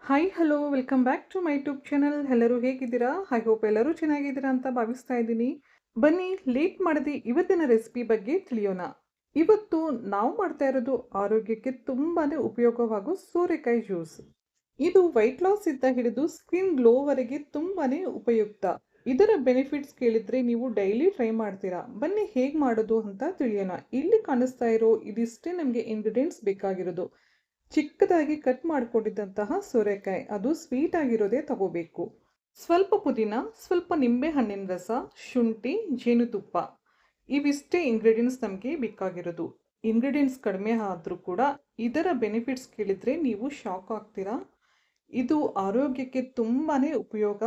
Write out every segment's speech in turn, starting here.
Hi hello welcome back to my YouTube channel. ಎಲ್ಲರೂ ಹೇಗಿದ್ದೀರಾ? I hope ಎಲ್ಲರೂ ಚೆನ್ನಾಗಿದ್ದೀರಾ ಅಂತ ಭಾವಿಸ್ತಾ ಇದ್ದೀನಿ. ಬನ್ನಿ ಲೇಟ್ ಮಾಡದೆ ಇವತ್ತಿನ ರೆಸಿಪಿ ಬಗ್ಗೆ ತಿಳಿಯೋಣ. ಇವತ್ತು ನಾವು ಮಾಡ್ತಾ ಇರೋದು ಆರೋಗ್ಯಕ್ಕೆ ತುಂಬಾನೇ ಉಪಯೋಗವಾಗೋ ಸೋರೆಕಾಯಿ ಜ್ಯೂಸ್. ಇದು ವೈಟ್ ಲಾಸ್ ಇಂದ ಹಿಡಿದು ಸ್ಕಿನ್ ಗ್ಲೋವರೆಗೆ ತುಂಬಾನೇ ಉಪಯುಕ್ತ. ಇದರ ಬೆನಿಫಿಟ್ಸ್ ಕೇಳಿದ್ರೆ ನೀವು ಡೈಲಿ ಟ್ರೈ ಮಾಡ್ತೀರಾ. ಬನ್ನಿ ಹೇಗೆ ಮಾಡೋದು ಅಂತ ತಿಳಿಯೋಣ. ಇಲ್ಲಿ ಕಾಣಿಸ್ತಾ ಇರೋ ಇದಿಷ್ಟೇ ನಮಗೆ ಇಂಗ್ರೀಡಿಯೆಂಟ್ಸ್ ಬೇಕಾಗಿರೋದು. ಚಿಕ್ಕದಾಗಿ ಕಟ್ ಮಾಡಿಕೊಂಡಿದ್ದಂತಹ ಸೋರೆಕಾಯಿ, ಅದು ಸ್ವೀಟ್ ಆಗಿರೋದೇ ತಗೋಬೇಕು. ಸ್ವಲ್ಪ ಪುದೀನ, ಸ್ವಲ್ಪ ನಿಂಬೆ ಹಣ್ಣಿನ ರಸ, ಶುಂಠಿ, ಜೇನುತುಪ್ಪ, ಇವಿಷ್ಟೇ ಇಂಗ್ರೀಡಿಯೆಂಟ್ಸ್ ನಮಗೆ ಬೇಕಾಗಿರೋದು. ಇಂಗ್ರೀಡಿಯೆಂಟ್ಸ್ ಕಡಿಮೆ ಆದರೂ ಕೂಡ ಇದರ ಬೆನಿಫಿಟ್ಸ್ ಕೇಳಿದರೆ ನೀವು ಶಾಕ್ ಆಗ್ತೀರಾ. ಇದು ಆರೋಗ್ಯಕ್ಕೆ ತುಂಬಾ ಉಪಯೋಗ.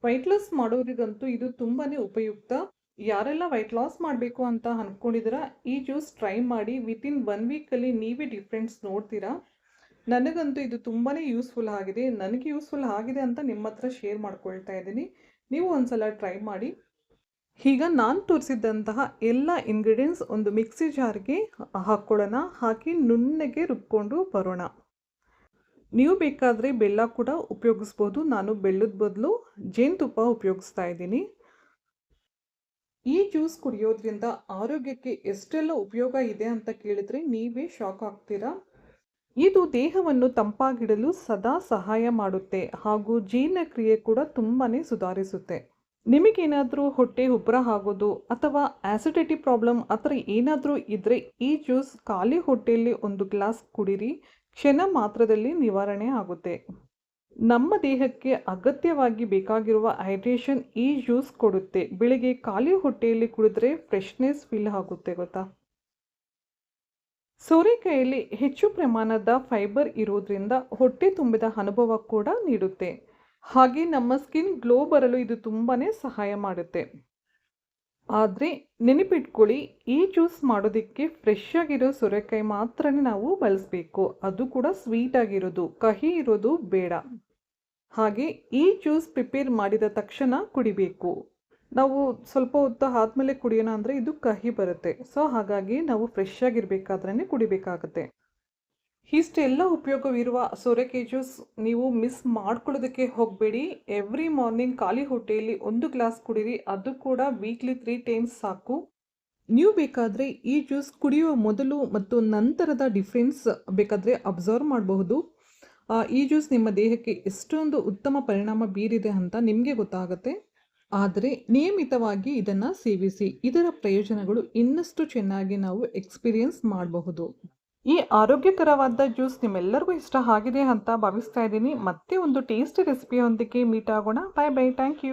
ವೈಟ್ ಲಾಸ್ ಮಾಡೋರಿಗಂತೂ ಇದು ತುಂಬಾ ಉಪಯುಕ್ತ. ಯಾರೆಲ್ಲ ವೈಟ್ ಲಾಸ್ ಮಾಡಬೇಕು ಅಂತ ಅಂದ್ಕೊಂಡಿದ್ದೀರಾ, ಈ ಜ್ಯೂಸ್ ಟ್ರೈ ಮಾಡಿ. ವಿತಿನ್ 1 ವೀಕಲ್ಲಿ ನೀವೇ ಡಿಫ್ರೆನ್ಸ್ ನೋಡ್ತೀರಾ. ನನಗಂತೂ ಇದು ತುಂಬಾ ಯೂಸ್ಫುಲ್ ಆಗಿದೆ. ನನಗೆ ಯೂಸ್ಫುಲ್ ಆಗಿದೆ ಅಂತ ನಿಮ್ಮ ಹತ್ರ ಶೇರ್ ಮಾಡ್ಕೊಳ್ತಾ ಇದ್ದೀನಿ. ನೀವು ಒಂದ್ಸಲ ಟ್ರೈ ಮಾಡಿ. ಈಗ ನಾನು ತೋರಿಸಿದ್ದಂತಹ ಎಲ್ಲ ಇಂಗ್ರೀಡಿಯೆಂಟ್ಸ್ ಒಂದು ಮಿಕ್ಸಿ ಜಾರ್ಗೆ ಹಾಕ್ಕೊಳ್ಳೋಣ. ಹಾಕಿ ನುಣ್ಣಗೆ ರುಬ್ಕೊಂಡು ಬರೋಣ. ನೀವು ಬೇಕಾದರೆ ಬೆಲ್ಲ ಕೂಡ ಉಪಯೋಗಿಸ್ಬೋದು. ನಾನು ಬೆಲ್ಲದ ಬದಲು ಜೇನುತುಪ್ಪ ಉಪಯೋಗಿಸ್ತಾ ಇದ್ದೀನಿ. ಈ ಜ್ಯೂಸ್ ಕುಡಿಯೋದ್ರಿಂದ ಆರೋಗ್ಯಕ್ಕೆ ಎಷ್ಟೆಲ್ಲ ಉಪಯೋಗ ಇದೆ ಅಂತ ಕೇಳಿದ್ರೆ ನೀವೇ ಶಾಕ್ ಆಗ್ತೀರಾ. ಇದು ದೇಹವನ್ನು ತಂಪಾಗಿಡಲು ಸದಾ ಸಹಾಯ ಮಾಡುತ್ತೆ ಹಾಗೂ ಜೀರ್ಣಕ್ರಿಯೆ ಕೂಡ ತುಂಬಾನೇ ಸುಧಾರಿಸುತ್ತೆ. ನಿಮಗೇನಾದರೂ ಹೊಟ್ಟೆ ಉಬ್ಬರ ಆಗೋದು ಅಥವಾ ಆಸಿಡಿಟಿ ಪ್ರಾಬ್ಲಮ್ ಆ ಥರ ಏನಾದರೂ ಇದ್ದರೆ ಈ ಜ್ಯೂಸ್ ಖಾಲಿ ಹೊಟ್ಟೆಯಲ್ಲಿ 1 ಗ್ಲಾಸ್ ಕುಡಿರಿ. ಕ್ಷಣ ಮಾತ್ರದಲ್ಲಿ ನಿವಾರಣೆ ಆಗುತ್ತೆ. ನಮ್ಮ ದೇಹಕ್ಕೆ ಅಗತ್ಯವಾಗಿ ಬೇಕಾಗಿರುವ ಹೈಡ್ರೇಷನ್ ಈ ಜ್ಯೂಸ್ ಕೊಡುತ್ತೆ. ಬೆಳಿಗ್ಗೆ ಖಾಲಿ ಹೊಟ್ಟೆಯಲ್ಲಿ ಕುಡಿದ್ರೆ ಫ್ರೆಶ್ನೆಸ್ ಫೀಲ್ ಆಗುತ್ತೆ ಗೊತ್ತಾ. ಸೋರೆಕಾಯಲ್ಲಿ ಹೆಚ್ಚು ಪ್ರಮಾಣದ ಫೈಬರ್ ಇರೋದ್ರಿಂದ ಹೊಟ್ಟೆ ತುಂಬಿದ ಅನುಭವ ಕೂಡ ನೀಡುತ್ತೆ. ಹಾಗೆ ನಮ್ಮ ಸ್ಕಿನ್ ಗ್ಲೋ ಬರಲು ಇದು ತುಂಬಾ ಸಹಾಯ ಮಾಡುತ್ತೆ. ಆದರೆ ನೆನಪಿಟ್ಕೊಳ್ಳಿ, ಈ ಜ್ಯೂಸ್ ಮಾಡೋದಕ್ಕೆ ಫ್ರೆಶ್ ಆಗಿರೋ ಸೋರೆಕಾಯಿ ಮಾತ್ರ ನಾವು ಬಳಸಬೇಕು. ಅದು ಕೂಡ ಸ್ವೀಟ್ ಆಗಿರೋದು, ಕಹಿ ಇರೋದು ಬೇಡ. ಹಾಗೆ ಈ ಜ್ಯೂಸ್ ಪ್ರಿಪೇರ್ ಮಾಡಿದ ತಕ್ಷಣ ಕುಡಿಬೇಕು. ನಾವು ಸ್ವಲ್ಪ ಹೊತ್ತು ಆದಮೇಲೆ ಕುಡಿಯೋಣ ಅಂದರೆ ಇದು ಕಹಿ ಬರುತ್ತೆ. ಸೊ ಹಾಗಾಗಿ ನಾವು ಫ್ರೆಶ್ ಆಗಿರಬೇಕಾದ್ರೇ ಕುಡಿಬೇಕಾಗತ್ತೆ. ಇಷ್ಟೆಲ್ಲ ಉಪಯೋಗವಿರುವ ಸೋರೆಕಾಯಿ ಜ್ಯೂಸ್ ನೀವು ಮಿಸ್ ಮಾಡ್ಕೊಳ್ಳೋದಕ್ಕೆ ಹೋಗಬೇಡಿ. ಎವ್ರಿ ಮಾರ್ನಿಂಗ್ ಖಾಲಿ ಹೊಟ್ಟೆಯಲ್ಲಿ 1 ಗ್ಲಾಸ್ ಕುಡೀರಿ. ಅದು ಕೂಡ ವೀಕ್ಲಿ 3 ಟೈಮ್ಸ್ ಸಾಕು. ನೀವು ಬೇಕಾದರೆ ಈ ಜ್ಯೂಸ್ ಕುಡಿಯುವ ಮೊದಲು ಮತ್ತು ನಂತರದ ಡಿಫ್ರೆನ್ಸ್ ಬೇಕಾದರೆ ಅಬ್ಸರ್ವ್ ಮಾಡಬಹುದು. ಈ ಜ್ಯೂಸ್ ನಿಮ್ಮ ದೇಹಕ್ಕೆ ಎಷ್ಟೊಂದು ಉತ್ತಮ ಪರಿಣಾಮ ಬೀರಿದೆ ಅಂತ ನಿಮಗೆ ಗೊತ್ತಾಗುತ್ತೆ. ಆದರೆ ನಿಯಮಿತವಾಗಿ ಇದನ್ನು ಸೇವಿಸಿ. ಇದರ ಪ್ರಯೋಜನಗಳು ಇನ್ನಷ್ಟು ಚೆನ್ನಾಗಿ ನಾವು ಎಕ್ಸ್ಪೀರಿಯನ್ಸ್ ಮಾಡಬಹುದು. ಈ ಆರೋಗ್ಯಕರವಾದ ಜ್ಯೂಸ್ ನಿಮ್ಮೆಲ್ಲರಿಗೂ ಇಷ್ಟ ಆಗಿದೆ ಅಂತ ಭಾವಿಸ್ತಾ ಇದ್ದೀನಿ. ಮತ್ತೆ ಒಂದು ಟೇಸ್ಟಿ ರೆಸಿಪಿಯೊಂದಿಗೆ ಮೀಟ್ ಆಗೋಣ. Bye bye. Thank you.